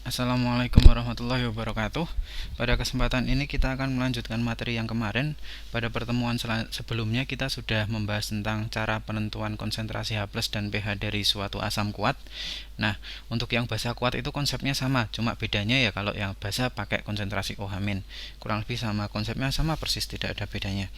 Assalamualaikum warahmatullahi wabarakatuh. Pada kesempatan ini kita akan melanjutkan materi yang kemarin. Pada pertemuan sebelumnya kita sudah membahas tentang cara penentuan konsentrasi H+ dan pH dari suatu asam kuat. Nah, untuk yang basa kuat itu konsepnya sama, cuma bedanya ya kalau yang basa pakai konsentrasi OH-. Kurang lebih sama, konsepnya sama persis, tidak ada bedanya.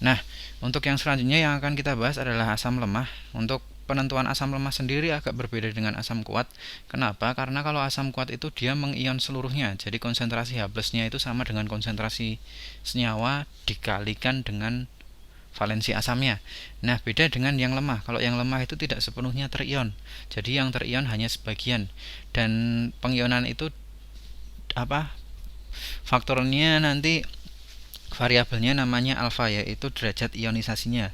Nah, untuk yang selanjutnya yang akan kita bahas adalah asam lemah. Untuk penentuan asam lemah sendiri agak berbeda dengan asam kuat. Kenapa? Karena kalau asam kuat itu dia mengion seluruhnya. Jadi konsentrasi H+-nya itu sama dengan konsentrasi senyawa dikalikan dengan valensi asamnya. Nah, beda dengan yang lemah. Kalau yang lemah itu tidak sepenuhnya terion. Jadi yang terion hanya sebagian. Dan pengionan itu faktornya nanti variabelnya namanya alfa, yaitu derajat ionisasinya,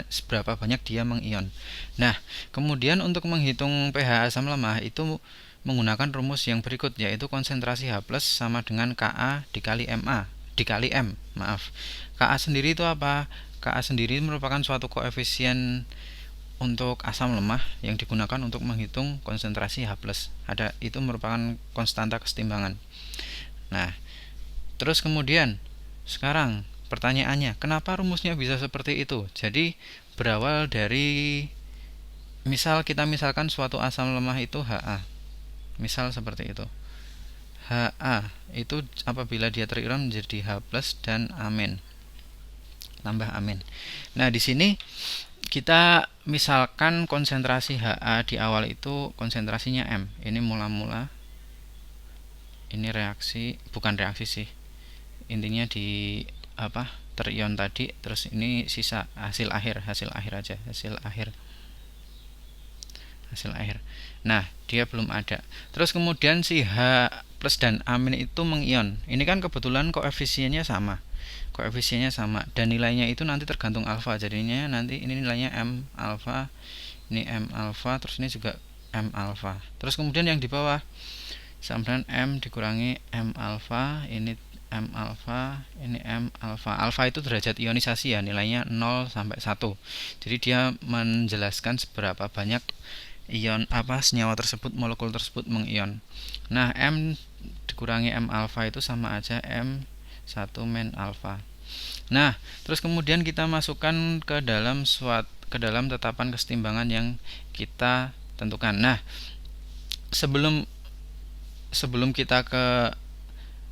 seberapa banyak dia mengion. Nah, kemudian untuk menghitung pH asam lemah itu menggunakan rumus yang berikut, yaitu konsentrasi H+ sama dengan Ka dikali M. Ka sendiri itu apa? Ka sendiri merupakan suatu koefisien untuk asam lemah yang digunakan untuk menghitung konsentrasi H+. Itu merupakan konstanta kesetimbangan. Nah, terus kemudian sekarang pertanyaannya, kenapa rumusnya bisa seperti itu? Jadi berawal dari misalkan suatu asam lemah itu Ha. Misal seperti itu. Ha itu apabila dia terion menjadi H+ dan amin. Tambah amin. Nah, di sini kita misalkan konsentrasi Ha di awal itu konsentrasinya M. Ini mula-mula. Ini bukan reaksi sih. Intinya di terion tadi, terus ini sisa hasil akhir aja, hasil akhir. Nah, dia belum ada. Terus kemudian si H+ dan amin itu mengion. Ini kan kebetulan koefisiennya sama dan nilainya itu nanti tergantung alfa. Jadinya nanti ini nilainya M alfa, ini M alfa, terus ini juga M alfa. Terus kemudian yang di bawah sama dengan M dikurangi M alfa, ini M alfa, ini M alfa. Alfa itu derajat ionisasi ya, nilainya 0 sampai 1. Jadi dia menjelaskan seberapa banyak ion senyawa tersebut, molekul tersebut mengion. Nah, M dikurangi M alfa itu sama aja M1 min alfa. Nah, terus kemudian kita masukkan ke dalam tetapan kesetimbangan yang kita tentukan. Nah, sebelum kita ke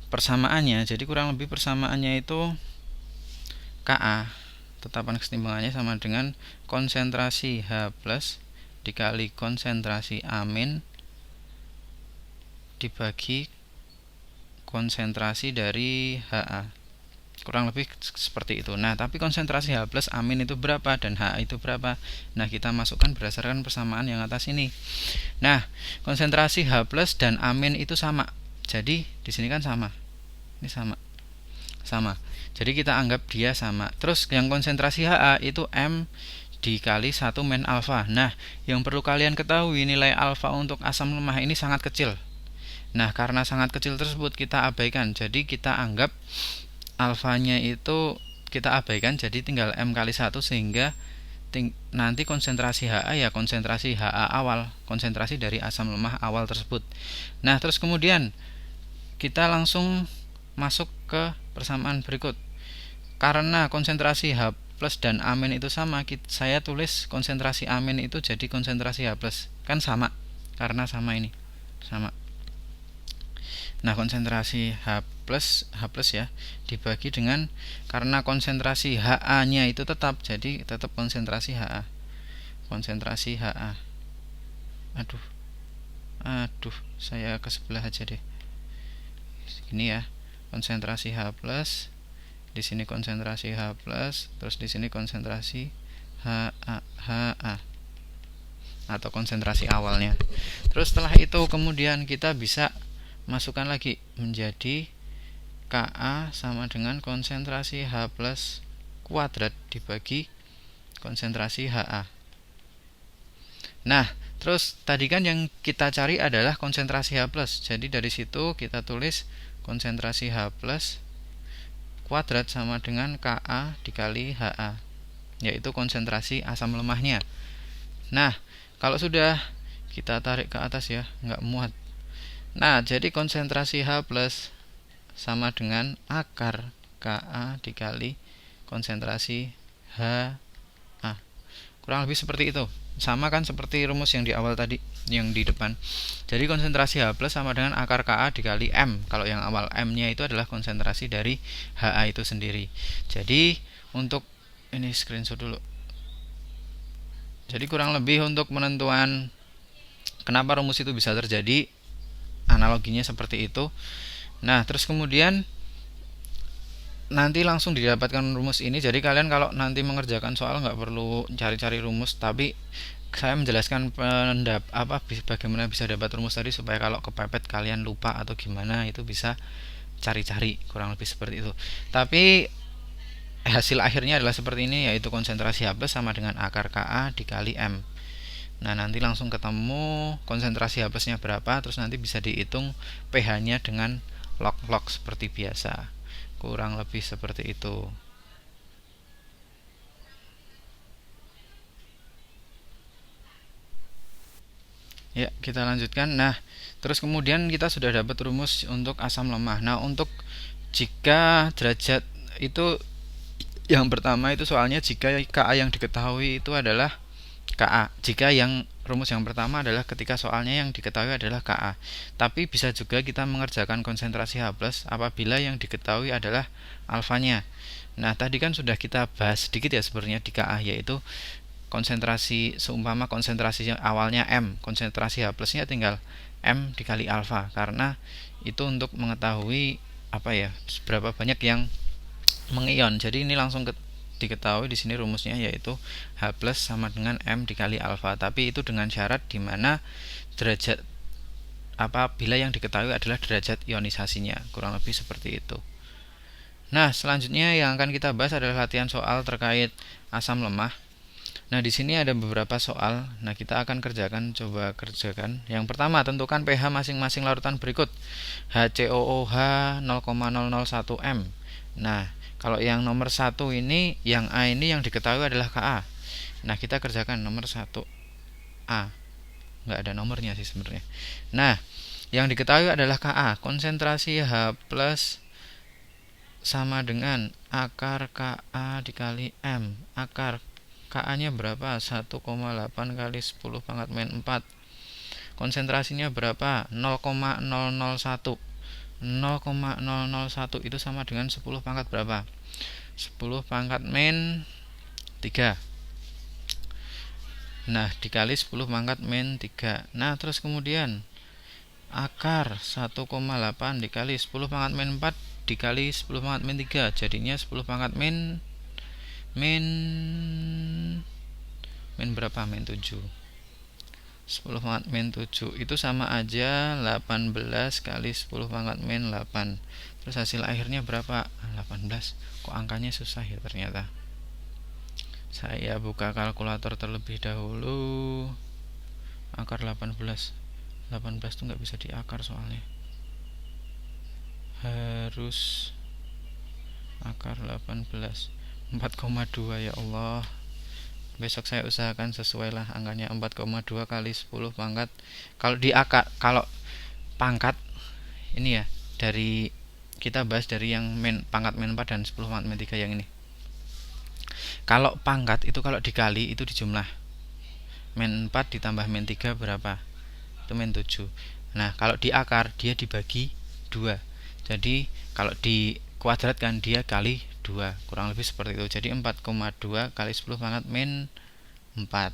persamaannya, jadi kurang lebih persamaannya itu Ka, tetapan kesetimbangannya sama dengan konsentrasi H+ dikali konsentrasi amin dibagi konsentrasi dari Ha. Kurang lebih seperti itu. Nah, tapi konsentrasi H+ amin itu berapa dan Ha itu berapa? Nah, kita masukkan berdasarkan persamaan yang atas ini. Nah, konsentrasi H+ dan amin itu sama. Jadi di sini kan sama. Ini sama. Jadi kita anggap dia sama. Terus yang konsentrasi Ha itu M dikali 1 min alfa. Nah, yang perlu kalian ketahui, nilai alfa untuk asam lemah ini sangat kecil. Nah, karena sangat kecil tersebut kita abaikan. Jadi kita anggap alfanya itu kita abaikan, jadi tinggal M kali 1, sehingga nanti konsentrasi Ha ya konsentrasi Ha awal, konsentrasi dari asam lemah awal tersebut. Nah, terus kemudian kita langsung masuk ke persamaan berikut. Karena konsentrasi H+ dan amin itu sama, saya tulis konsentrasi amin itu jadi konsentrasi H+. Kan sama, karena sama ini, sama. Nah, konsentrasi H+ ya dibagi dengan, karena konsentrasi Ha-nya itu tetap, jadi tetap konsentrasi Ha. Konsentrasi Ha. Aduh, saya ke sebelah aja deh. Ini ya, konsentrasi H+, di sini konsentrasi H+, terus di sini konsentrasi Ha atau konsentrasi awalnya. Terus setelah itu kemudian kita bisa masukkan lagi menjadi Ka sama dengan konsentrasi H+ kuadrat dibagi konsentrasi Ha. Nah, terus tadi kan yang kita cari adalah konsentrasi H+. Jadi dari situ kita tulis konsentrasi H+ kuadrat sama dengan Ka dikali Ha, yaitu konsentrasi asam lemahnya. Nah, kalau sudah kita tarik ke atas ya, nggak muat. Nah, jadi konsentrasi H plus sama dengan akar Ka dikali konsentrasi HA. Kurang lebih seperti itu. Sama kan seperti rumus yang di awal tadi, yang di depan. Jadi konsentrasi H plus sama dengan akar Ka dikali M. Kalau yang awal M-nya itu adalah konsentrasi dari HA itu sendiri. Jadi untuk ini screenshot dulu. Jadi kurang lebih untuk penentuan kenapa rumus itu bisa terjadi, analoginya seperti itu. Nah, terus kemudian nanti langsung didapatkan rumus ini. Jadi kalian kalau nanti mengerjakan soal nggak perlu cari-cari rumus, tapi saya menjelaskan bagaimana bisa dapat rumus tadi supaya kalau kepepet kalian lupa atau gimana itu bisa cari-cari, kurang lebih seperti itu. Tapi hasil akhirnya adalah seperti ini, yaitu konsentrasi H plus sama dengan akar Ka dikali M. Nah, nanti langsung ketemu konsentrasi H plusnya berapa, terus nanti bisa dihitung pH-nya dengan log-log seperti biasa. Kurang lebih seperti itu. Ya, kita lanjutkan. Nah, terus kemudian kita sudah dapat rumus untuk asam lemah. Nah, untuk jika derajat itu yang pertama itu soalnya jika Ka yang diketahui itu adalah Ka. Jika yang rumus yang pertama adalah ketika soalnya yang diketahui adalah Ka. Tapi bisa juga kita mengerjakan konsentrasi H plus apabila yang diketahui adalah alfanya. Nah, tadi kan sudah kita bahas sedikit ya sebenarnya di Ka, yaitu konsentrasi, seumpama konsentrasi awalnya M, konsentrasi H plusnya tinggal M dikali alfa, karena itu untuk mengetahui seberapa banyak yang mengion. Jadi ini langsung diketahui di sini rumusnya, yaitu H plus sama dengan M dikali alfa, tapi itu dengan syarat di mana derajat apabila yang diketahui adalah derajat ionisasinya. Kurang lebih seperti itu. Nah, selanjutnya yang akan kita bahas adalah latihan soal terkait asam lemah. Nah, di sini ada beberapa soal. Nah, kita akan coba kerjakan. Yang pertama, tentukan pH masing-masing larutan berikut. HCOOH 0,001 M. Nah, kalau yang nomor 1 ini, yang A ini yang diketahui adalah Ka. Nah, kita kerjakan nomor 1A. Nggak ada nomornya sih sebenarnya. Nah, yang diketahui adalah Ka. Konsentrasi H plus sama dengan akar Ka dikali M. Akar Ka-nya berapa? 1,8 kali 10 pangkat min 4. Konsentrasinya berapa? 0,001. 0,001 itu sama dengan 10 pangkat berapa? 10 pangkat min 3. Nah, dikali 10 pangkat min 3. Nah, terus kemudian akar 1,8 dikali 10 pangkat min 4 dikali 10 pangkat min 3, jadinya 10 pangkat min berapa? Min 7. 10 pangkat min 7 itu sama aja 18 kali 10 pangkat min 8. Terus hasil akhirnya berapa? 18. Kok angkanya susah ya ternyata. Saya buka kalkulator terlebih dahulu. Akar 18 itu nggak bisa diakar soalnya. Harus akar 18 4,2, ya Allah. Besok saya usahakan sesuai lah angkanya 4,2 kali 10 pangkat. Kalau di akar, kalau pangkat ini ya, dari kita bahas dari yang pangkat min 4 dan 10 pangkat min 3 yang ini. Kalau pangkat itu kalau dikali itu dijumlah. Min 4 ditambah min 3 berapa? Itu min 7. Nah, kalau di akar dia dibagi 2. Jadi kalau dikuadratkan dia kali 2, kurang lebih seperti itu. Jadi 4,2 kali 10 pangkat min 4.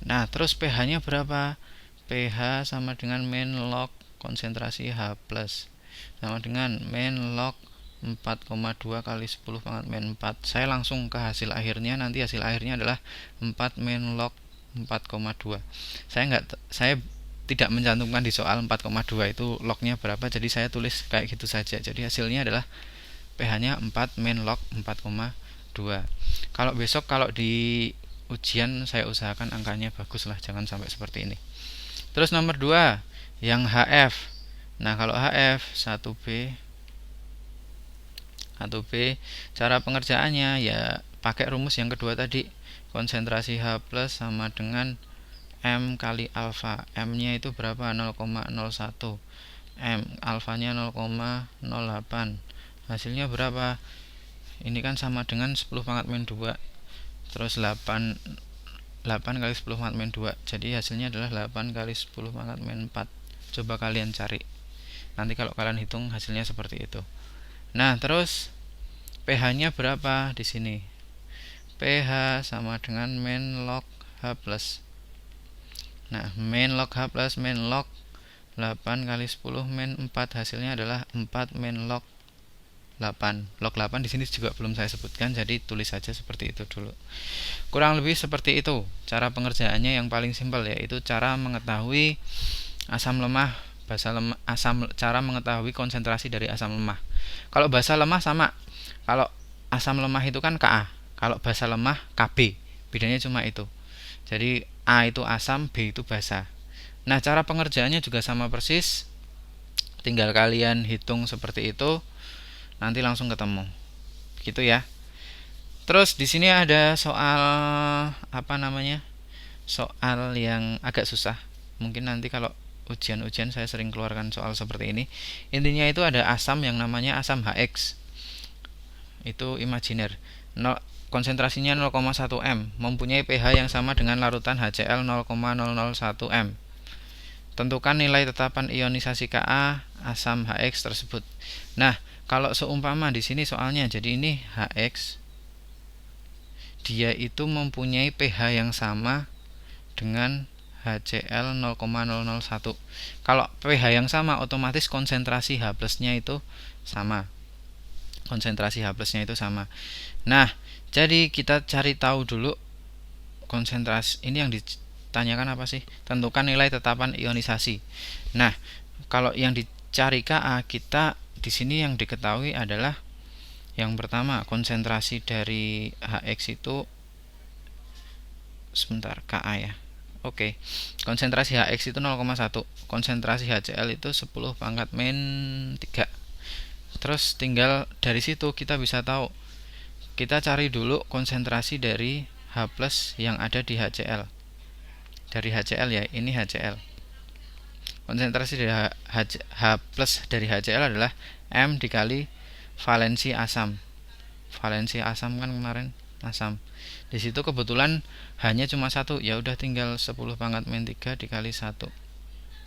Nah, terus pH-nya berapa? pH sama dengan min log konsentrasi H plus sama dengan min log 4,2 kali 10 pangkat min 4. Saya langsung ke hasil akhirnya. Nanti hasil akhirnya adalah 4 min log 4,2. Saya tidak mencantumkan di soal 4,2 itu lognya berapa, jadi saya tulis kayak gitu saja. Jadi hasilnya adalah pH-nya 4 min log 4,2. Kalau besok kalau di ujian saya usahakan angkanya bagus lah, jangan sampai seperti ini. Terus nomor 2 yang HF. Nah, kalau HF 1B cara pengerjaannya ya pakai rumus yang kedua tadi. Konsentrasi H plus sama dengan M kali alfa. M nya itu berapa? 0,01. M, alfanya 0,08. Hasilnya berapa? Ini kan sama dengan 10 pangkat min 2. Terus 8 kali 10 pangkat min 2. Jadi hasilnya adalah 8 kali 10 pangkat min 4. Coba kalian cari. Nanti kalau kalian hitung hasilnya seperti itu. Nah, terus pH-nya berapa di sini? pH sama dengan min log H plus. Nah, min log H plus min log 8 kali 10 min 4, hasilnya adalah 4 min log 8. Log 8 di sini juga belum saya sebutkan, jadi tulis saja seperti itu dulu. Kurang lebih seperti itu cara pengerjaannya yang paling simpel, yaitu cara mengetahui asam lemah, basa lemah, cara mengetahui konsentrasi dari asam lemah. Kalau basa lemah sama. Kalau asam lemah itu kan Ka. Kalau basa lemah Kb. Bedanya cuma itu. Jadi A itu asam, B itu basa. Nah, cara pengerjaannya juga sama persis. Tinggal kalian hitung seperti itu, nanti langsung ketemu. Gitu ya. Terus di sini ada soal soal yang agak susah. Mungkin nanti kalau ujian-ujian saya sering keluarkan soal seperti ini. Intinya itu ada asam yang namanya asam HX. Itu imajiner. Konsentrasinya 0,1 m, mempunyai pH yang sama dengan larutan HCl 0,001 m. Tentukan nilai tetapan ionisasi Ka asam HX tersebut. Nah, kalau seumpama di sini soalnya, jadi ini HX, dia itu mempunyai pH yang sama dengan HCl 0,001. Kalau pH yang sama, otomatis konsentrasi H plusnya itu sama. Konsentrasi H plusnya itu sama. Nah, jadi kita cari tahu dulu konsentrasi ini yang ditanyakan apa sih? Tentukan nilai tetapan ionisasi. Nah, kalau yang dicari Ka, kita di sini yang diketahui adalah yang pertama, konsentrasi dari HX itu Ka ya. Oke. Konsentrasi HX itu 0,1. Konsentrasi HCl itu 10 pangkat min 3. Terus tinggal dari situ kita bisa tahu. Kita cari dulu konsentrasi dari H plus yang ada di HCl. Dari HCl ya, ini HCl. Konsentrasi dari H plus dari HCl adalah M dikali valensi asam. Valensi asam kan kemarin asam. Di situ kebetulan hanya cuma 1, ya udah tinggal 10 pangkat min 3 dikali 1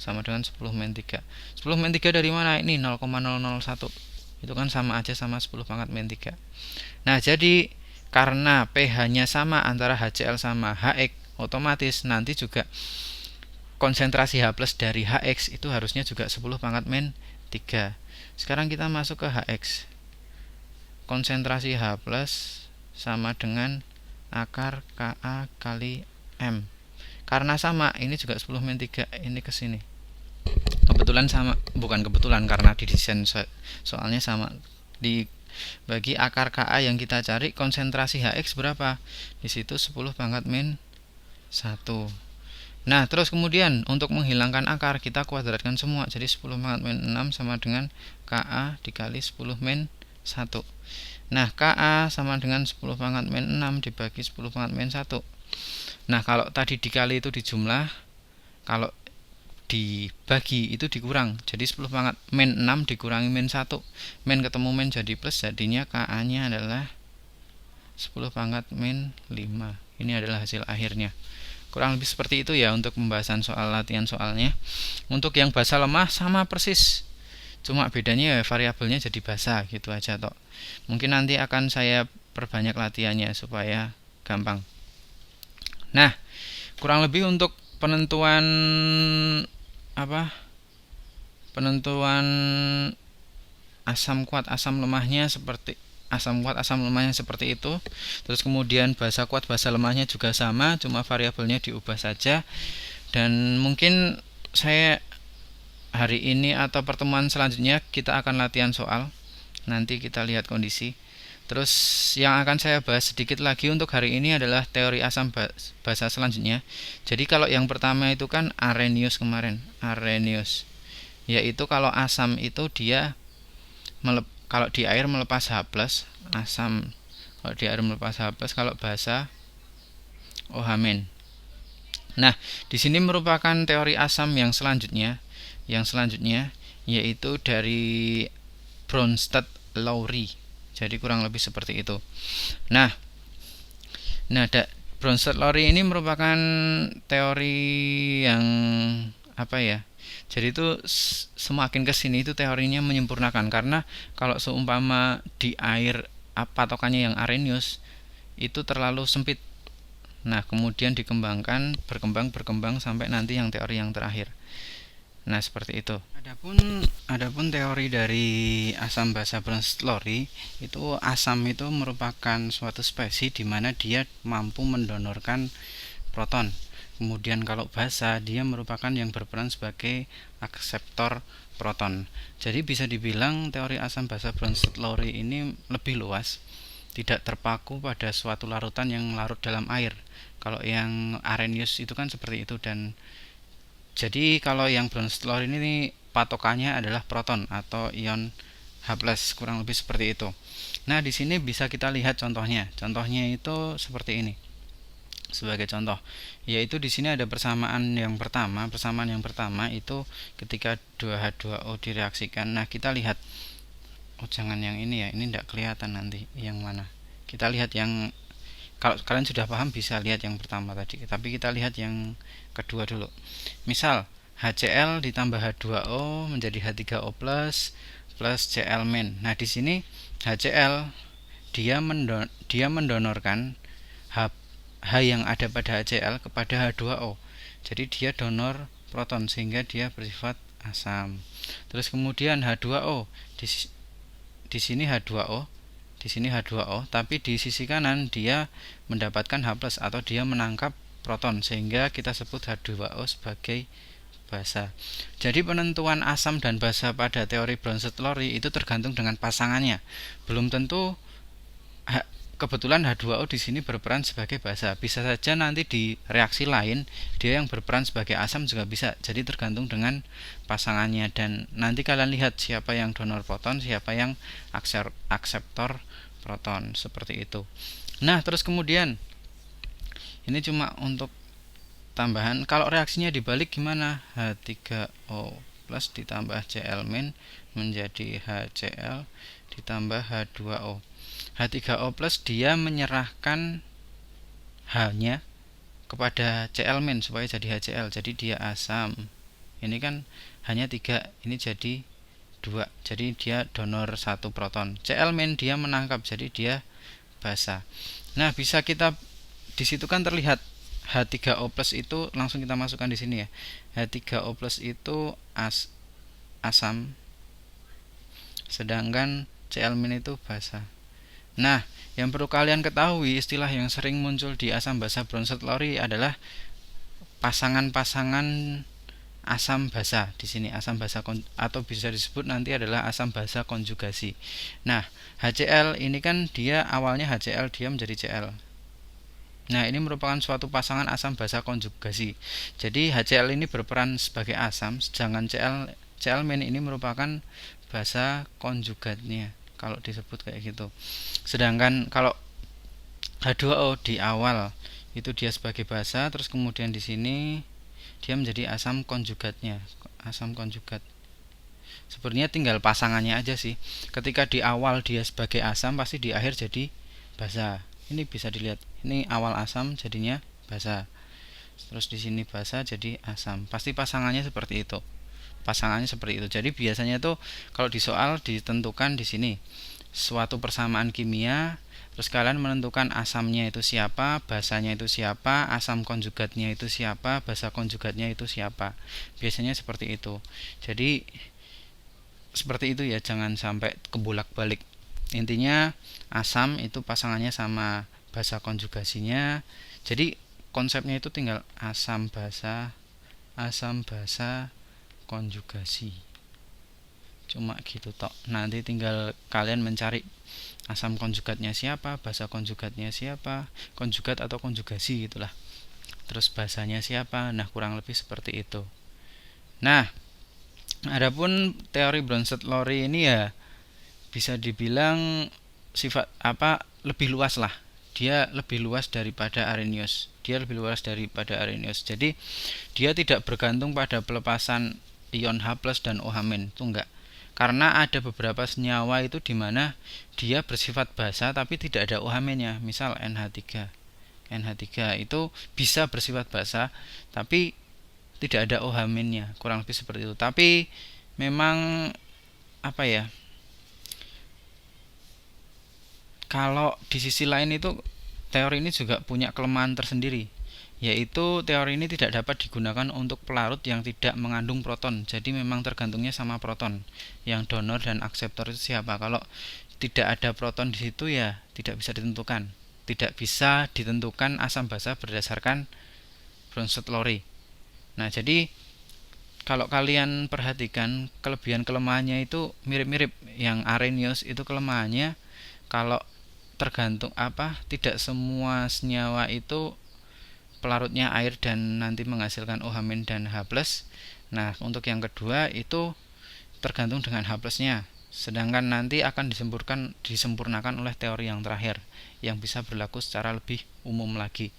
sama dengan 10 min 3. 10 min 3 dari mana? Ini 0,001. Itu kan sama aja sama 10 pangkat min 3. Nah, jadi karena pH-nya sama antara HCl sama HX, otomatis nanti juga konsentrasi H plus dari HX itu harusnya juga 10 pangkat min 3. Sekarang kita masuk ke HX. Konsentrasi H plus sama dengan akar Ka kali M. Karena sama, ini juga 10 min 3, ini ke sini. Kebetulan sama, bukan kebetulan, karena di desain soalnya sama. Bagi akar Ka yang kita cari, konsentrasi HX berapa? Di situ 10 pangkat min 1. Nah, terus kemudian untuk menghilangkan akar, kita kuadratkan semua. Jadi 10 pangkat min 6 sama dengan Ka dikali 10 min 1. Nah, Ka sama dengan 10 pangkat min 6 dibagi 10 pangkat min 1. Nah, kalau tadi dikali itu dijumlah, kalau dibagi itu dikurang. Jadi 10 pangkat min 6 dikurangi min 1. Min ketemu min jadi plus, jadinya Ka-nya adalah 10 pangkat min 5. Ini adalah hasil akhirnya. Kurang lebih seperti itu ya untuk pembahasan soal latihan soalnya. Untuk yang basa lemah sama persis. Cuma bedanya ya variabelnya jadi basa gitu aja toh. Mungkin nanti akan saya perbanyak latihannya supaya gampang. Nah, kurang lebih untuk penentuan penentuan asam kuat asam lemahnya seperti itu. Terus kemudian basa kuat basa lemahnya juga sama, cuma variabelnya diubah saja. Dan mungkin saya hari ini atau pertemuan selanjutnya kita akan latihan soal. Nanti kita lihat kondisi. Terus yang akan saya bahas sedikit lagi untuk hari ini adalah teori asam basa selanjutnya. Jadi kalau yang pertama itu kan Arrhenius kemarin, Arrhenius. Yaitu kalau asam itu dia kalau di air melepas H+, asam. Kalau di air melepas H+, kalau basa OH-. Nah, di sini merupakan teori asam yang selanjutnya. yaitu dari Bronsted-Lowry. Jadi kurang lebih seperti itu. Nah, Bronsted-Lowry ini merupakan teori yang apa ya? Jadi itu semakin kesini itu teorinya menyempurnakan, karena kalau seumpama di air patokannya yang Arrhenius itu terlalu sempit. Nah, kemudian berkembang sampai nanti yang teori yang terakhir. Nah, seperti itu. Adapun teori dari asam basa Bronsted-Lowry itu, asam itu merupakan suatu spesies di mana dia mampu mendonorkan proton. Kemudian kalau basa, dia merupakan yang berperan sebagai akseptor proton. Jadi bisa dibilang teori asam basa Bronsted-Lowry ini lebih luas, tidak terpaku pada suatu larutan yang larut dalam air. Kalau yang Arrhenius itu kan seperti itu, dan jadi kalau yang Bronsted-Lowry ini patokannya adalah proton atau ion H+, kurang lebih seperti itu. Nah, di sini bisa kita lihat contohnya. Contohnya itu seperti ini. Sebagai contoh, yaitu di sini ada persamaan yang pertama. Persamaan yang pertama itu ketika 2H2O direaksikan. Nah, kita lihat. Oh, jangan yang ini ya. Ini tidak kelihatan nanti yang mana. Kita lihat yang, kalau kalian sudah paham bisa lihat yang pertama tadi. Tapi kita lihat yang kedua dulu. Misal HCl ditambah H2O menjadi H3O plus Cl-. Nah, di sini HCl dia mendonorkan H yang ada pada HCl kepada H2O. Jadi dia donor proton sehingga dia bersifat asam. Terus kemudian H2O di sini H2O, di sini H2O, tapi di sisi kanan dia mendapatkan H+ atau dia menangkap proton sehingga kita sebut H2O sebagai basa. Jadi penentuan asam dan basa pada teori Bronsted-Lowry itu tergantung dengan pasangannya. Belum tentu kebetulan H2O di sini berperan sebagai basa. Bisa saja nanti di reaksi lain dia yang berperan sebagai asam juga bisa. Jadi tergantung dengan pasangannya, dan nanti kalian lihat siapa yang donor proton, siapa yang akseptor proton, seperti itu. Nah, terus kemudian ini cuma untuk tambahan, kalau reaksinya dibalik gimana? H3O plus ditambah Cl- menjadi HCl ditambah H2O. H3O plus dia menyerahkan H-nya kepada Cl- supaya jadi HCl, jadi dia asam. Ini kan hanya 3, ini jadi 2, jadi dia donor 1 proton. Cl- dia menangkap, jadi dia basa. Nah, bisa kita di situ kan terlihat H3O plus itu langsung kita masukkan di sini ya. H3O plus itu asam, sedangkan Cl- itu basa. Nah, yang perlu kalian ketahui, istilah yang sering muncul di asam basa Bronsted-Lowry adalah pasangan-pasangan asam basa. Di sini asam basa atau bisa disebut nanti adalah asam basa konjugasi. Nah, HCl ini kan dia awalnya HCl, dia menjadi Cl. Nah, ini merupakan suatu pasangan asam basa konjugasi. Jadi HCl ini berperan sebagai asam, sedangkan Cl- ini merupakan basa konjugatnya, kalau disebut kayak gitu. Sedangkan kalau H2O di awal itu dia sebagai basa, terus kemudian di sini dia menjadi asam konjugatnya, asam konjugat. Sebenarnya tinggal pasangannya aja sih. Ketika di awal dia sebagai asam, pasti di akhir jadi basa. Ini bisa dilihat. Ini awal asam jadinya basa. Terus di sini basa jadi asam. Pasti pasangannya seperti itu. Pasangannya seperti itu. Jadi biasanya tuh kalau di soal ditentukan di sini suatu persamaan kimia, terus kalian menentukan asamnya itu siapa, basanya itu siapa, asam konjugatnya itu siapa, basa konjugatnya itu siapa. Biasanya seperti itu. Jadi seperti itu ya, jangan sampai kebolak-balik. Intinya asam itu pasangannya sama basa konjugasinya. Jadi konsepnya itu tinggal asam basa konjugasi, cuma gitu tok. Nanti tinggal kalian mencari asam konjugatnya siapa, basa konjugatnya siapa, konjugat atau konjugasi gitulah, terus basanya siapa. Nah, kurang lebih seperti itu. Nah, adapun teori Bronsted-Lowry ini ya bisa dibilang sifat lebih luas lah. Dia lebih luas daripada Arrhenius. Jadi dia tidak bergantung pada pelepasan ion H+ dan OH- itu enggak. Karena ada beberapa senyawa itu dimana dia bersifat basa tapi tidak ada OH-nya. Misal NH3. NH3 itu bisa bersifat basa tapi tidak ada OH-nya, kurang lebih seperti itu. Tapi memang apa ya? Kalau di sisi lain itu teori ini juga punya kelemahan tersendiri, yaitu teori ini tidak dapat digunakan untuk pelarut yang tidak mengandung proton. Jadi memang tergantungnya sama proton. Yang donor dan akseptor itu siapa? Kalau tidak ada proton di situ ya tidak bisa ditentukan. Tidak bisa ditentukan asam basa berdasarkan Bronsted-Lowry. Nah, jadi kalau kalian perhatikan kelebihan kelemahannya itu mirip-mirip. Yang Arrhenius itu kelemahannya kalau tergantung tidak semua senyawa itu pelarutnya air dan nanti menghasilkan OH- dan H+. Nah, untuk yang kedua itu tergantung dengan H+-nya. Sedangkan nanti akan disempurnakan oleh teori yang terakhir yang bisa berlaku secara lebih umum lagi.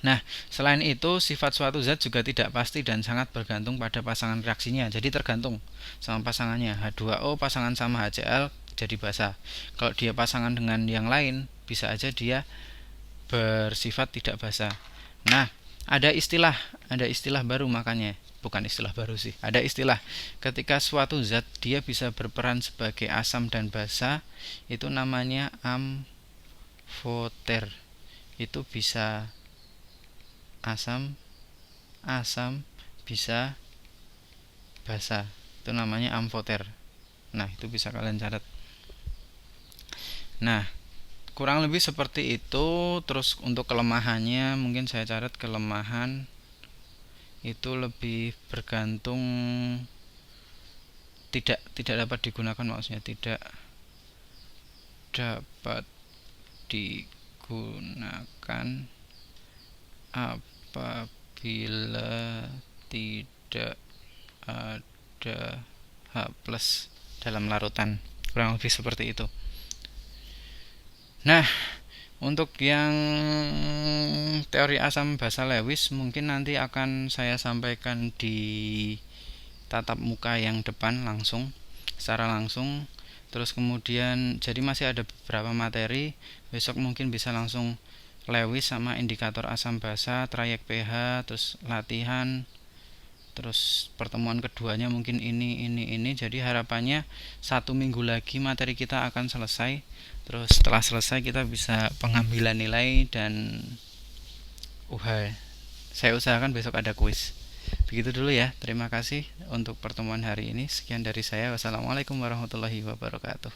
Nah, selain itu sifat suatu zat juga tidak pasti dan sangat bergantung pada pasangan reaksinya. Jadi tergantung sama pasangannya. H2O pasangan sama HCl jadi basa. Kalau dia pasangan dengan yang lain, bisa aja dia bersifat tidak basa. Nah, ada istilah baru makanya. Bukan istilah baru sih. Ada istilah ketika suatu zat dia bisa berperan sebagai asam dan basa, itu namanya amfoter. Itu bisa asam bisa basa, itu namanya amfoter. Nah, itu bisa kalian catat. Nah, kurang lebih seperti itu. Terus untuk kelemahannya mungkin saya catat kelemahan itu lebih bergantung tidak dapat digunakan, maksudnya tidak dapat digunakan apabila tidak ada H+ dalam larutan. Kurang lebih seperti itu. Nah, untuk yang teori asam basa Lewis mungkin nanti akan saya sampaikan di tatap muka yang depan secara langsung. Terus kemudian jadi masih ada beberapa materi. Besok mungkin bisa langsung Lewis sama indikator asam basa, trayek pH, terus latihan. Terus pertemuan keduanya mungkin ini. Jadi harapannya 1 minggu lagi materi kita akan selesai. Terus setelah selesai kita bisa pengambilan nilai dan saya usahakan besok ada kuis. Begitu dulu ya. Terima kasih untuk pertemuan hari ini. Sekian dari saya. Wassalamualaikum warahmatullahi wabarakatuh.